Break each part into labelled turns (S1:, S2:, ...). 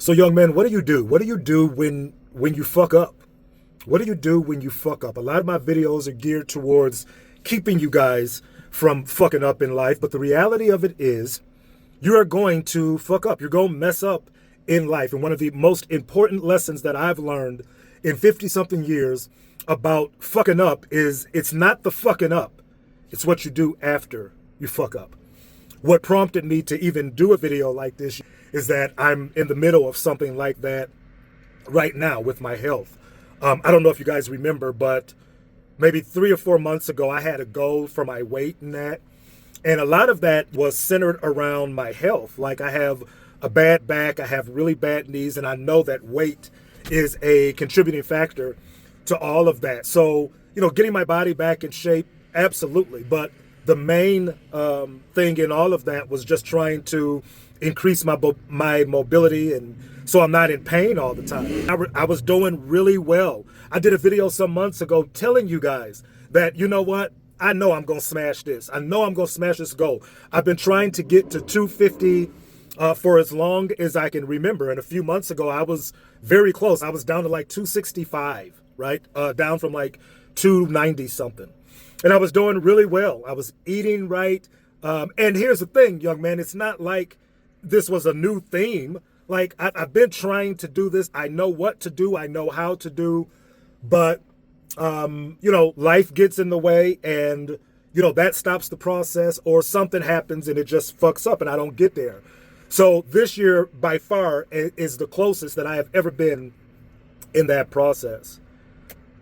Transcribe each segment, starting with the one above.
S1: So young man, what do you do? What do you do when you fuck up? What do you do when you fuck up? A lot of my videos are geared towards keeping you guys from fucking up in life, but the reality of it is you are going to fuck up. You're going to mess up in life. And one of the most important lessons that I've learned in 50 something years about fucking up is it's not the fucking up. It's what you do after you fuck up. What prompted me to even do a video like this is that I'm in the middle of something like that right now with my health. I don't know if you guys remember, but maybe 3 or 4 months ago, I had a goal for my weight and that. And a lot of that was centered around my health. Like I have a bad back, I have really bad knees, and I know that weight is a contributing factor to all of that. So, getting my body back in shape, absolutely. But the main thing in all of that was just trying to increase my mobility, and so I'm not in pain all the time. I was doing really well. I did a video some months ago telling you guys that, you know what? I know I'm going to smash this. I know I'm going to smash this goal. I've been trying to get to 250 for as long as I can remember. And a few months ago, I was very close. I was down to like 265, right? Down from like 290 something. And I was doing really well. I was eating right. And here's the thing, young man, it's not like this was a new theme. Like I've been trying to do this. I know what to do. I know how to do, but life gets in the way and, that stops the process, or something happens and it just fucks up and I don't get there. So this year by far is the closest that I have ever been in that process.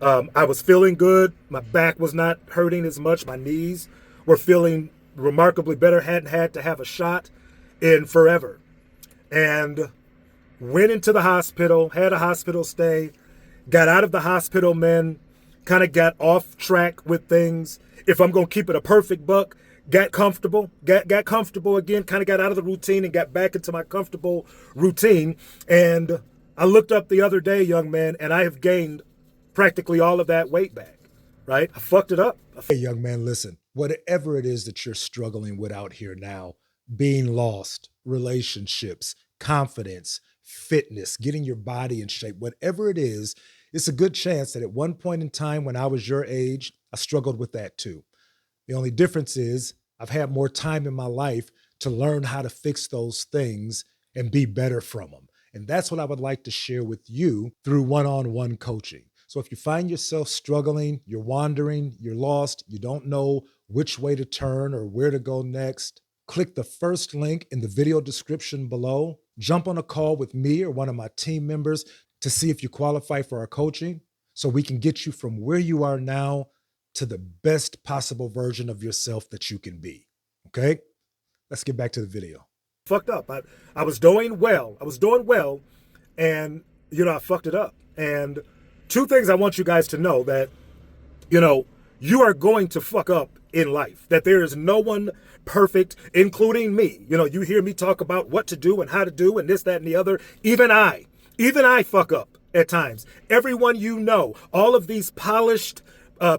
S1: I was feeling good. My back was not hurting as much. My knees were feeling remarkably better. Hadn't had to have a shot in forever. And went into the hospital, had a hospital stay, got out of the hospital, man, kind of got off track with things. If I'm going to keep it a perfect buck, got comfortable again, kind of got out of the routine and got back into my comfortable routine. And I looked up the other day, young man, and I have gained practically all of that weight back, right? I fucked it up.
S2: Hey, young man, listen, whatever it is that you're struggling with out here now, being lost, relationships, confidence, fitness, getting your body in shape, whatever it is, it's a good chance that at one point in time when I was your age, I struggled with that too. The only difference is I've had more time in my life to learn how to fix those things and be better from them. And that's what I would like to share with you through one-on-one coaching. So if you find yourself struggling, you're wandering, you're lost, you don't know which way to turn or where to go next, click the first link in the video description below. Jump on a call with me or one of my team members to see if you qualify for our coaching so we can get you from where you are now to the best possible version of yourself that you can be. Okay? Let's get back to the video.
S1: Fucked up. I was doing well. And, I fucked it up. And two things I want you guys to know: that, you are going to fuck up in life, that there is no one perfect, including me. You hear me talk about what to do and how to do and this, that, and the other. Even I fuck up at times. Everyone all of these polished,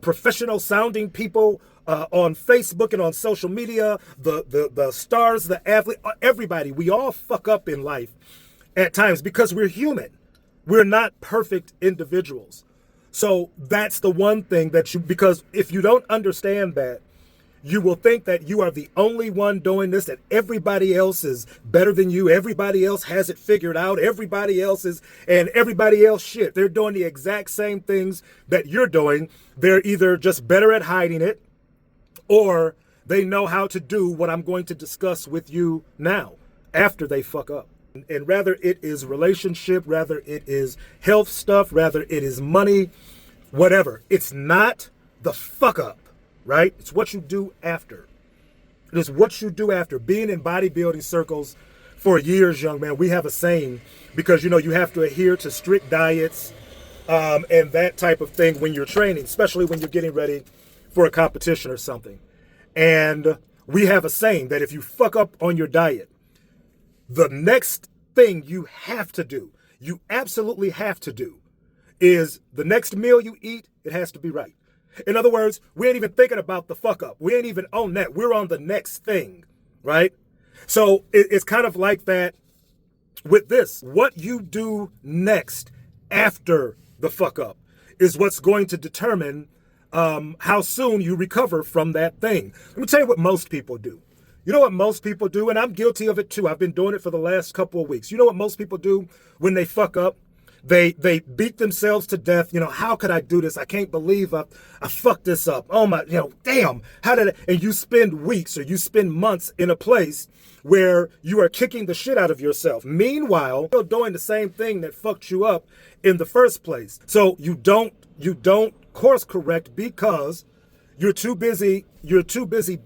S1: professional sounding people on Facebook and on social media, the stars, the athlete, everybody, we all fuck up in life at times because we're human. We're not perfect individuals. So that's the one thing because if you don't understand that, you will think that you are the only one doing this, that everybody else is better than you. Everybody else has it figured out. Everybody else shit. They're doing the exact same things that you're doing. They're either just better at hiding it, or they know how to do what I'm going to discuss with you now after they fuck up. And rather it is relationship, rather it is health stuff, rather it is money, whatever. It's not the fuck up, right? It's what you do after. It is what you do after. Being in bodybuilding circles for years, young man, we have a saying, because, you have to adhere to strict diets and that type of thing when you're training, especially when you're getting ready for a competition or something. And we have a saying that if you fuck up on your diet, the next thing you have to do, you absolutely have to do, is the next meal you eat, it has to be right. In other words, we ain't even thinking about the fuck up. We ain't even on that. We're on the next thing, right? So it's kind of like that with this. What you do next after the fuck up is what's going to determine how soon you recover from that thing. Let me tell you what most people do. You know what most people do, and I'm guilty of it too. I've been doing it for the last couple of weeks. You know what most people do when they fuck up? They beat themselves to death. You know, how could I do this? I can't believe I fucked this up. Oh my, damn, how did I? And you spend weeks or you spend months in a place where you are kicking the shit out of yourself. Meanwhile, you're doing the same thing that fucked you up in the first place. So you don't course correct because you're too busy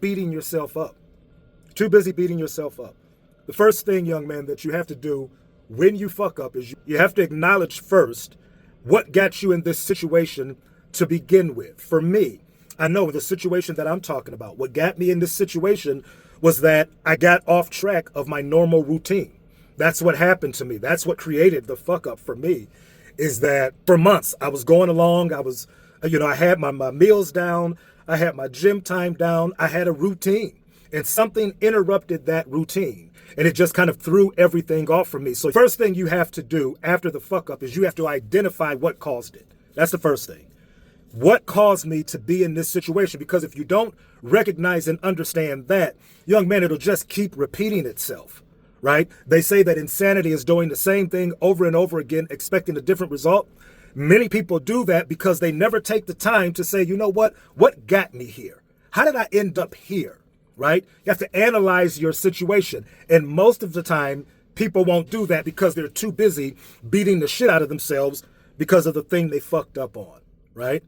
S1: beating yourself up. Too busy beating yourself up. The first thing, young man, that you have to do when you fuck up is you have to acknowledge first what got you in this situation to begin with. For me, I know the situation that I'm talking about. What got me in this situation was that I got off track of my normal routine. That's what happened to me. That's what created the fuck up for me, is that for months I was going along. I was, I had my meals down. I had my gym time down. I had a routine, and something interrupted that routine. And it just kind of threw everything off from me. So first thing you have to do after the fuck up is you have to identify what caused it. That's the first thing. What caused me to be in this situation? Because if you don't recognize and understand that, young man, it'll just keep repeating itself, right? They say that insanity is doing the same thing over and over again, expecting a different result. Many people do that because they never take the time to say, you know what got me here? How did I end up here? Right? You have to analyze your situation. And most of the time, people won't do that because they're too busy beating the shit out of themselves because of the thing they fucked up on, right?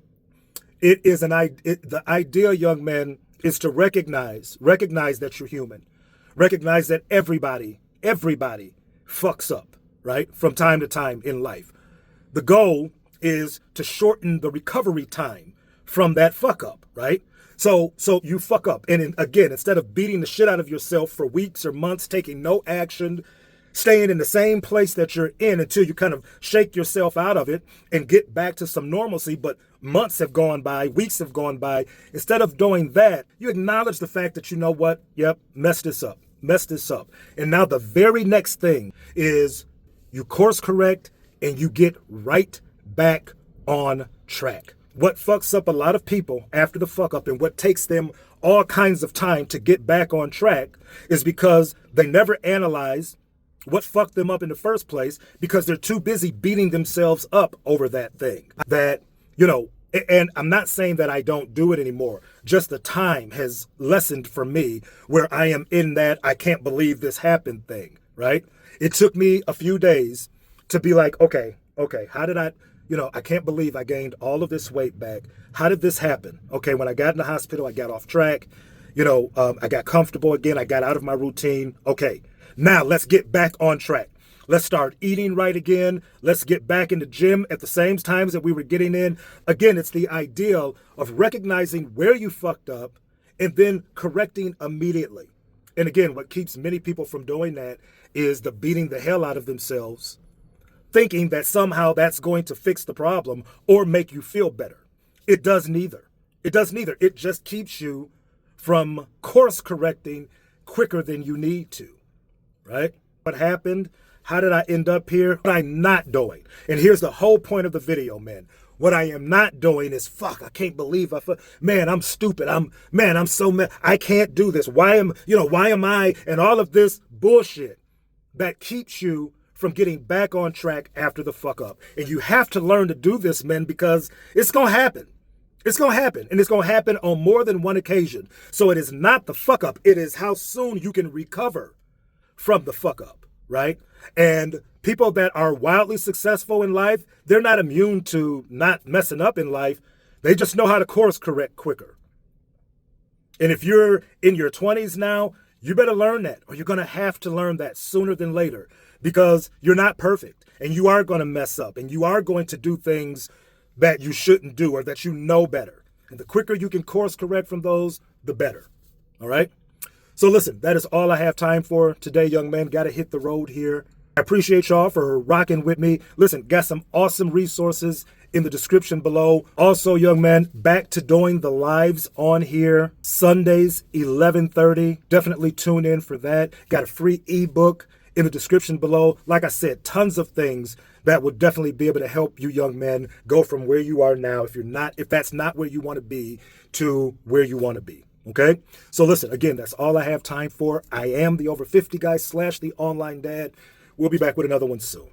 S1: The idea, young men, is to recognize that you're human. Recognize that everybody fucks up, right? From time to time in life. The goal is to shorten the recovery time from that fuck up, right? So you fuck up. And again, instead of beating the shit out of yourself for weeks or months, taking no action, staying in the same place that you're in until you kind of shake yourself out of it and get back to some normalcy, but months have gone by, weeks have gone by. Instead of doing that, you acknowledge the fact that, you know what? Yep, messed this up. And now the very next thing is you course correct and you get right back on track. What fucks up a lot of people after the fuck up and what takes them all kinds of time to get back on track is because they never analyze what fucked them up in the first place because they're too busy beating themselves up over that thing. That, and I'm not saying that I don't do it anymore. Just the time has lessened for me where I am in that I can't believe this happened thing, right? It took me a few days to be like, okay, how did I can't believe I gained all of this weight back. How did this happen? Okay, when I got in the hospital, I got off track. I got comfortable again. I got out of my routine. Okay, now let's get back on track. Let's start eating right again. Let's get back in the gym at the same times that we were getting in. Again, it's the ideal of recognizing where you fucked up and then correcting immediately. And again, what keeps many people from doing that is the beating the hell out of themselves, thinking that somehow that's going to fix the problem or make you feel better. It does neither. It just keeps you from course correcting quicker than you need to, right? What happened? How did I end up here? What I'm not doing. And here's the whole point of the video, man. What I am not doing is, I can't believe I'm stupid. I'm so mad. I can't do this. Why am I? And all of this bullshit that keeps you from getting back on track after the fuck up. And you have to learn to do this, men, because it's going to happen. It's going to happen. And it's going to happen on more than one occasion. So it is not the fuck up. It is how soon you can recover from the fuck up, right? And people that are wildly successful in life, they're not immune to not messing up in life. They just know how to course correct quicker. And if you're in your 20s now, you better learn that, or you're going to have to learn that sooner than later. Because you're not perfect and you are going to mess up and you are going to do things that you shouldn't do or that you know better. And the quicker you can course correct from those, the better. All right. So listen, that is all I have time for today, young man. Got to hit the road here. I appreciate y'all for rocking with me. Listen, got some awesome resources in the description below. Also, young man, back to doing the lives on here Sundays, 11:30. Definitely tune in for that. Got a free ebook in the description below. Like I said, tons of things that would definitely be able to help you young men go from where you are now, if that's not where you want to be, to where you want to be. Okay? So listen, again, that's all I have time for. I am the Over 50 guy / the online dad. We'll be back with another one soon.